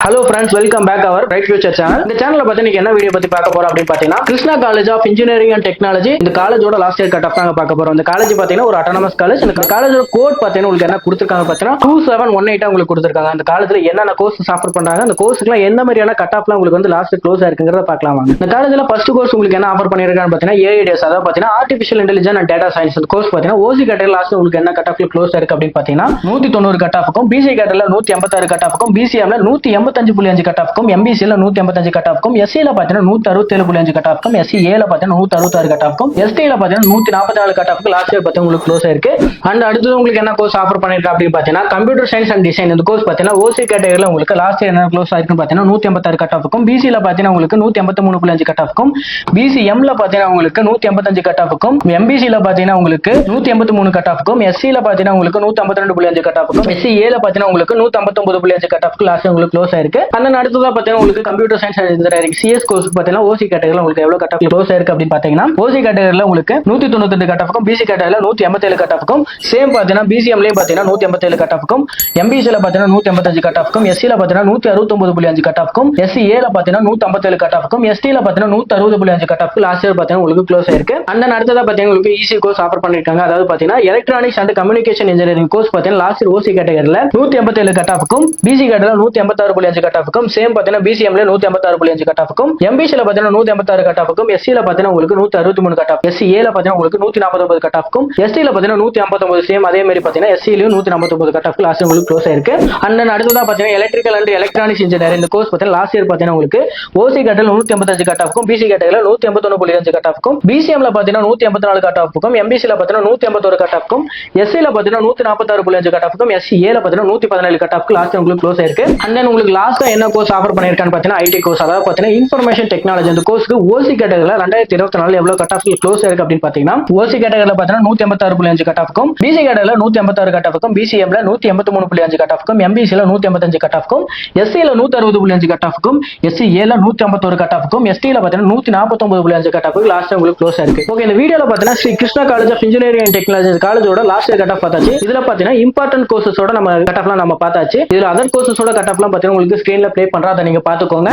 Hello friends, welcome back our Bright Future channel. இந்த சேனல்ல பத்தி நீங்க என்ன வீடியோ பத்தி பார்க்க போறோம் அப்படின்னு பாத்தீங்கன்னா Krishna college of engineering and technology இந்த காலேஜோட லாஸ்ட் இயர் கட் ஆஃப் தாங்க பார்க்க போறோம். இந்த காலேஜ் பாத்தீங்கன்னா ஒரு அட்டானமஸ் காலேஜ். இந்த காலேஜோட கோட் பாத்தீங்கன்னா உங்களுக்கு என்ன கொடுத்திருக்காங்க பாத்தீங்கன்னா 2718 உங்களுக்கு கொடுத்திருக்காங்க. அந்த காலேஜ்ல என்னென்ன கோர்ஸ் ஆஃபர் பண்றாங்க, அந்த கோர்ஸ்க்குலாம் எந்த மாதிரியான கட் ஆஃப்லாம் உங்களுக்கு வந்து லாஸ்ட் க்ளோஸ் ஆயிருக்குங்கறத பார்க்கலாம் வாங்க. இந்த காலேஜ்ல ஃபர்ஸ்ட் கோர்ஸ் உங்களுக்கு என்ன ஆஃபர் பண்ணிருக்காங்க பாத்தீங்கன்னா ஏஐடிஎஸ், அதாவது பாத்தீங்கன்னா artificial intelligence and data science. இந்த கோர்ஸ் பாத்தீங்கன்னா ஓசி கேட்டகரி லாஸ்ட் உங்களுக்கு என்ன கட் ஆஃப்ல க்ளோஸ் ஆயிருக்கு அப்படின்னு பாத்தீங்கன்னா 190 கட் ஆஃப்க்கும், பிசி கேட்டகரில 186 கட் ஆஃப்க்கும், பிசிஎம்ல 185.5 கட் ஆஃப்க்கும், எம்பிசில 185 கட் ஆஃப்க்கும், எஸ்சில பாத்தீங்கன்னா 167.5 கட் ஆஃப்க்கும், எஸ்சிஏல பாத்தீங்கன்னா 166 கட் ஆஃப்க்கும், எஸ்டில பாத்தீங்கன்னா 144 கட் ஆஃப்க்கு லாஸ்ட் இயர் பாத்தீங்கன்னா உங்களுக்கு க்ளோஸ் ஆயிருக்கு. அண்ட் அடுத்து உங்களுக்கு என்ன கோர்ஸ் ஆஃபர் பண்ணிருக்கா அப்படின்னு பாத்தீங்கன்னா கம்ப்யூட்டர் சயின்ஸ் அண்ட் டிசைன். இந்த கோர்ஸ் பாத்தீங்கன்னா ஓசி கேட்டகரில உங்களுக்கு லாஸ்ட் இயர் என்ன க்ளோஸ் ஆயிருக்குன்னு பாத்தீங்கன்னா 186 கட் ஆஃப்க்கும், பிசில பாத்தீங்கன்னா உங்களுக்கு 183.5 கட் ஆஃப்க்கும், பிசிஎம்ல பாத்தீங்கன்னா உங்களுக்கு 185 கட் ஆஃப்க்கும், எம்பிசில பாத்தீங்கன்னா உங்களுக்கு 183 கட் ஆஃப்க்கும், எஸ்சில பாத்தீங்கன்னா உங்களுக்கு 152.5 கட் ஆஃப்க்கும், எஸ்சிஏல பாத்தீங்கன்னா உங்களுக்கு 159.5 கட் ஆஃப்க்கு லாஸ்ட் உங்களுக்கு க்ளோஸ் ஆயிருக்கு. அந்த அடுத்ததா பாத்தீங்கன்னா உங்களுக்கு computer science and engineering CS course பாத்தீங்கன்னா ஓசி கேட்டகரில உங்களுக்கு எவ்வளவு கட் ஆஃப் க்ளோஸ் ஆயிருக்கு அப்படின்னு பாத்தீங்கன்னா ஓசி கேட்டகரில உங்களுக்கு 192 கட் ஆஃப்க்கும், பிசி கேட்டகரில 187 கட் ஆஃப்க்கும், சேம் பாத்தீங்கன்னா பிசிஎம்லயே பாத்தீங்கன்னா 187 கட் ஆஃப்க்கும், எம்பிசில பாத்தீங்கன்னா 185 கட் ஆஃப்க்கும், எஸ்சில பாத்தீங்கன்னா 169.5 கட் ஆஃப்க்கும், எஸ்சிஏல பாத்தீங்கன்னா 157 கட் ஆஃப்க்கும், எஸ்டில பாத்தீங்கன்னா 160.5 கட் ஆஃப்க்கு லாஸ்ட் இயர் பாத்தீங்கன்னா உங்களுக்கு க்ளோஸ் ஆயிருக்கு. அந்த அடுத்ததா பாத்தீங்கன்னா உங்களுக்கு ஈஸி கோர்ஸ் ஆஃபர் பண்ணிருக்காங்க. அதாவது பாத்தீங்கன்னா electronics and communication engineering course பாத்தீங்கன்னா லாஸ்ட் இயர் ஓசி கேட்டகரில 187 கட் ஆஃப்க்கும், பிசி கேட்டகரில 186.5 கட் ஆஃப்க்கும், சேம் பாத்தீங்கன்னா பிசிஎம்ல 186.5 கட் ஆஃப்க்கும், எம்பிசில பாத்தீங்கன்னா 186 கட் ஆஃப்க்கும், எஸ்சில பாத்தீங்கன்னா உங்களுக்கு 163 கட் ஆஃப், எஸ்சிஏல பாத்தீங்கன்னா உங்களுக்கு 149 கட் ஆஃப்க்கும், எஸ்டில பாத்தீங்கன்னா 159, சேம் அதே மாதிரி பாத்தீங்கன்னா எஸ்சிலயும் 149 கட் ஆஃப்க்கு லாஸ்ட் உங்களுக்கு க்ளோஸ் ஆயிருக்கு. அண்ட் அடுத்ததா பாத்தீங்கன்னா எலக்ட்ரிக்கல் அண்ட் எலக்ட்ரானிக்ஸ் இன்ஜினியரிங் இந்த கோர்ஸ் பாத்தீங்கன்னா லாஸ்ட் இயர் பாத்தீங்கன்னா உங்களுக்கு ஓசி கேட்டகரில 185 கட் ஆஃப்க்கும், பிசி கேட்டகரில 181.5 கட் ஆஃப்க்கும், பிசிஎம்ல பாத்தீங்கன்னா 184 கட் ஆஃப்க்கும், எம்பிசில பாத்தீங்கன்னா 181 கட் ஆஃப்க்கும், எஸ்சில பாத்தீங்கன்னா 146.5 கட் ஆஃப்க்கும், எஸ்சிஏல பாத்தீங்கன்னா 117 கட் ஆஃப்க்கு லாஸ்ட் உங்களுக்கு க்ளோஸ் ஆயிருக்கு. அண்ட் தென் உங்களுக்கு லாஸ்டா என்ன கோர்ஸ் ஆஃபர் பண்ணிருக்கான்னு பாத்தீங்கன்னா ஐடி கோர்ஸ், அதாவது பாத்தீங்கன்னா இன்ஃபர்மேஷன் டெக்னாலஜி. இந்த கோர்ஸ்க்கு ஓசி கேட்டகரில 2024 எவ்வளவு கட் ஆஃப் க்ளோஸ் ஆயிருக்கு அப்படின்னு பாத்தீங்கன்னா ஓசி கேட்டகரில பாத்தீங்கன்னா 186.5 கட் ஆஃப்க்கும், பிசி கேட்டகரில 186 கட் ஆஃப்க்கும், பிசிஎம்ல 183.5 கட் ஆஃப்க்கும், எம்பிசில 185 கட் ஆஃப்க்கும், எஸ்சில 160.5 கட் ஆஃப்க்கும், எஸ்சிஏல 151 கட் ஆஃப்க்கும், எஸ்டில பாத்தீங்கன்னா 149.5 கட் ஆஃப்க்கு லாஸ்ட் உங்களுக்கு க்ளோஸ் ஆயிருக்கு. ஓகே, இந்த வீடியோல பாத்தீங்கன்னா Sri Krishna college of engineering and technology காலேஜோட லாஸ்ட் கட் ஆஃப் பார்த்தாச்சு. இதுல பாத்தீங்கன்னா இம்பார்ட்டன்ட் கோர்சஸோட நம்ம கட் ஆஃப்லாம் நம்ம பார்த்தாச்சு. இதுல அதர் கோர்சஸோட கட் ஆஃப்லாம் பாத்தீங்கன்னா உங்களுக்கு ஸ்கிரீன்ல ப்ளே பண்றேன், அதை நீங்க பாத்துக்கோங்க.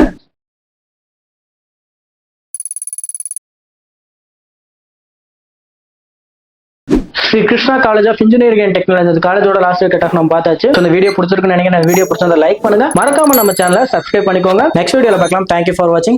Sri Krishna college of engineering and technology காலேஜோட லாஸ்ட் இயர் கட் ஆஃப் நம்ம பார்த்தாச்சு. இந்த வீடியோ பிடிச்சிருக்குன்னு நினைக்கிறேன். வீடியோ பிடிச்சிருந்தா லைக் பண்ணுங்க, மறக்காம நம்ம சேனலை சப்ஸ்கிரைப் பண்ணிக்கோங்க. நெக்ஸ்ட் வீடியோல பார்க்கலாம். தேங்க்யூ ஃபார் வாட்சிங்.